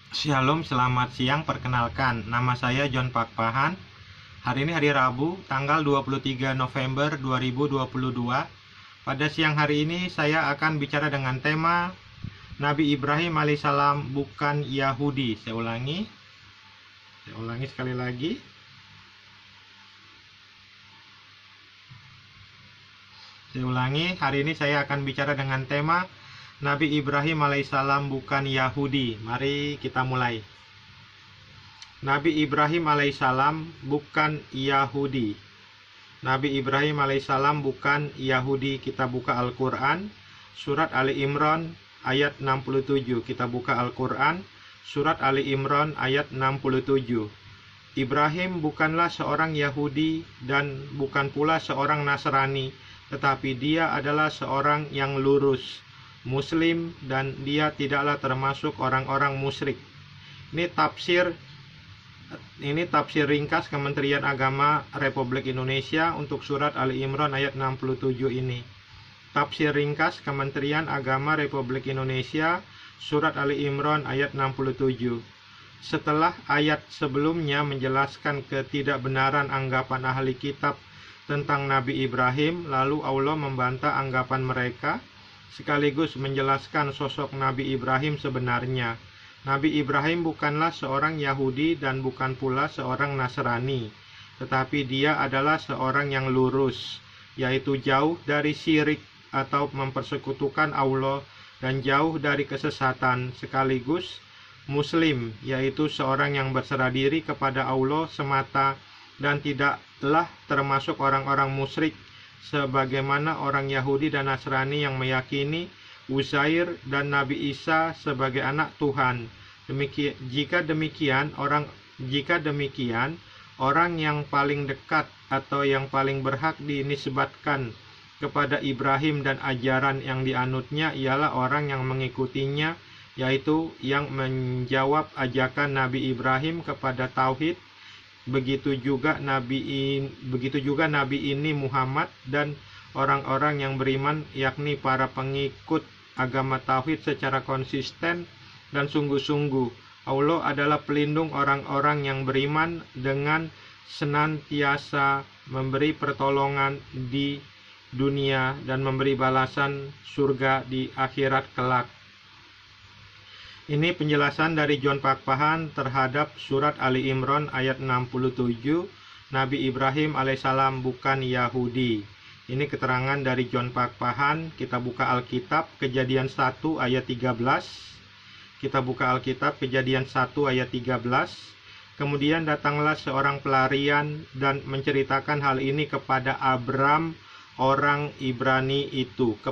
Shalom, selamat siang. Perkenalkan, nama saya John Pakpahan. Hari ini hari Rabu, tanggal 23 November 2022. Pada siang hari ini saya akan bicara dengan tema Nabi Ibrahim alaihissalam bukan Yahudi. Saya ulangi sekali lagi. Hari ini saya akan bicara dengan tema Nabi Ibrahim alaihissalam bukan Yahudi. Mari kita mulai. Nabi Ibrahim alaihissalam bukan Yahudi. Nabi Ibrahim alaihissalam bukan Yahudi. Kita buka Al-Quran, surat Ali Imran ayat 67. Kita buka Al-Quran, surat Ali Imran ayat 67. Ibrahim bukanlah seorang Yahudi dan bukan pula seorang Nasrani, tetapi dia adalah seorang yang lurus, Muslim, dan dia tidaklah termasuk orang-orang musyrik. Ini tafsir ringkas Kementerian Agama Republik Indonesia untuk surat Ali Imran ayat 67 ini. Tafsir ringkas Kementerian Agama Republik Indonesia surat Ali Imran ayat 67. Setelah ayat sebelumnya menjelaskan ketidakbenaran anggapan ahli kitab tentang Nabi Ibrahim, lalu Allah membantah anggapan mereka sekaligus menjelaskan sosok Nabi Ibrahim sebenarnya. Nabi Ibrahim bukanlah seorang Yahudi dan bukan pula seorang Nasrani, tetapi dia adalah seorang yang lurus, yaitu jauh dari syirik atau mempersekutukan Allah dan jauh dari kesesatan, sekaligus Muslim, yaitu seorang yang berserah diri kepada Allah semata dan tidaklah termasuk orang-orang musyrik sebagaimana orang Yahudi dan Nasrani yang meyakini Uzair dan Nabi Isa sebagai anak Tuhan. Jika demikian, orang yang paling dekat atau yang paling berhak dinisbatkan kepada Ibrahim dan ajaran yang dianutnya ialah orang yang mengikutinya, yaitu yang menjawab ajakan Nabi Ibrahim kepada tauhid. Begitu juga Nabi ini Muhammad dan orang-orang yang beriman, yakni para pengikut agama tauhid secara konsisten dan sungguh-sungguh. Allah adalah pelindung orang-orang yang beriman dengan senantiasa memberi pertolongan di dunia dan memberi balasan surga di akhirat kelak. Ini penjelasan dari John Pakpahan terhadap surat Ali Imran ayat 67, Nabi Ibrahim alaihissalam bukan Yahudi. Ini keterangan dari John Pakpahan. Kita buka Alkitab, Kejadian 1 ayat 13. Kita buka Alkitab, Kejadian 1 ayat 13. Kemudian datanglah seorang pelarian dan menceritakan hal ini kepada Abram, orang Ibrani itu,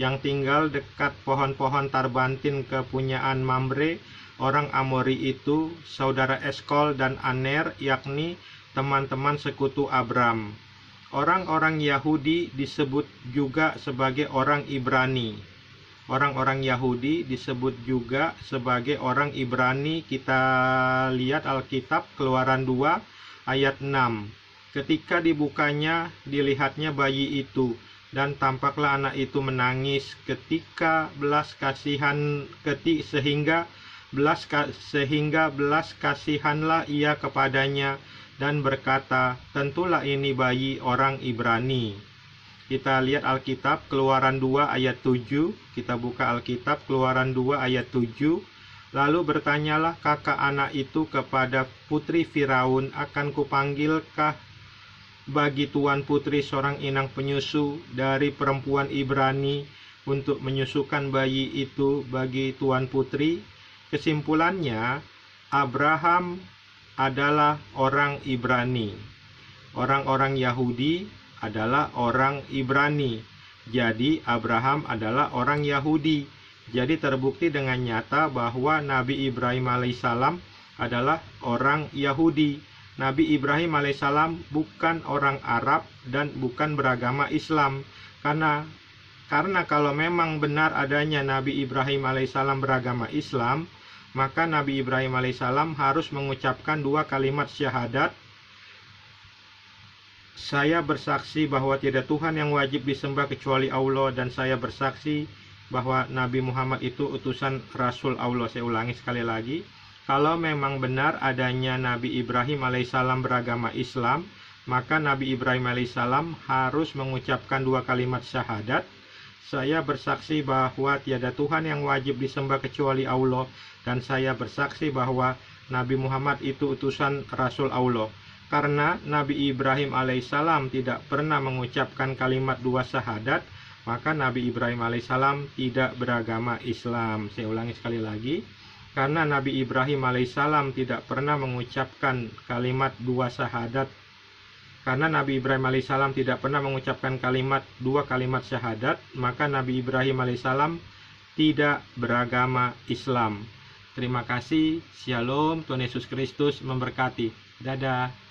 yang tinggal dekat pohon-pohon tarbantin kepunyaan Mamre, orang Amori itu, saudara Eskol dan Aner, yakni teman-teman sekutu Abram. Orang-orang Yahudi disebut juga sebagai orang Ibrani. Orang-orang Yahudi disebut juga sebagai orang Ibrani. Kita lihat Alkitab, Keluaran 2 ayat 6. Ketika dibukanya, dilihatnya bayi itu, dan tampaklah anak itu menangis sehingga belas kasihanlah ia kepadanya dan berkata, tentulah ini bayi orang Ibrani. Kita lihat Alkitab Keluaran 2 ayat 7. Kita buka Alkitab Keluaran 2 ayat 7. Lalu bertanyalah kakak anak itu kepada putri Firaun, akan kupanggilkah bagi tuan putri seorang inang penyusu dari perempuan Ibrani untuk menyusukan bayi itu bagi tuan putri? Kesimpulannya, Abraham adalah orang Ibrani. Orang-orang Yahudi adalah orang Ibrani. Jadi Abraham adalah orang Yahudi. Jadi terbukti dengan nyata bahwa Nabi Ibrahim alaihissalam adalah orang Yahudi. Nabi Ibrahim alaihissalam bukan orang Arab dan bukan beragama Islam. Karena kalau memang benar adanya Nabi Ibrahim alaihissalam beragama Islam, maka Nabi Ibrahim alaihissalam harus mengucapkan 2 kalimat syahadat. Saya bersaksi bahwa tidak Tuhan yang wajib disembah kecuali Allah, dan saya bersaksi bahwa Nabi Muhammad itu utusan Rasul Allah. Saya ulangi sekali lagi, kalau memang benar adanya Nabi Ibrahim alaihissalam beragama Islam, maka Nabi Ibrahim alaihissalam harus mengucapkan 2 kalimat syahadat. Saya bersaksi bahwa tiada Tuhan yang wajib disembah kecuali Allah, dan saya bersaksi bahwa Nabi Muhammad itu utusan Rasul Allah. Karena Nabi Ibrahim alaihissalam tidak pernah mengucapkan kalimat 2 syahadat, maka Nabi Ibrahim alaihissalam tidak beragama Islam. Saya ulangi sekali lagi, karena Nabi Ibrahim alaihissalam tidak pernah mengucapkan kalimat 2 syahadat, karena Nabi Ibrahim alaihissalam tidak pernah mengucapkan 2 kalimat syahadat, maka Nabi Ibrahim alaihissalam tidak beragama Islam. Terima kasih. Shalom. Tuhan Yesus Kristus memberkati. Dadah.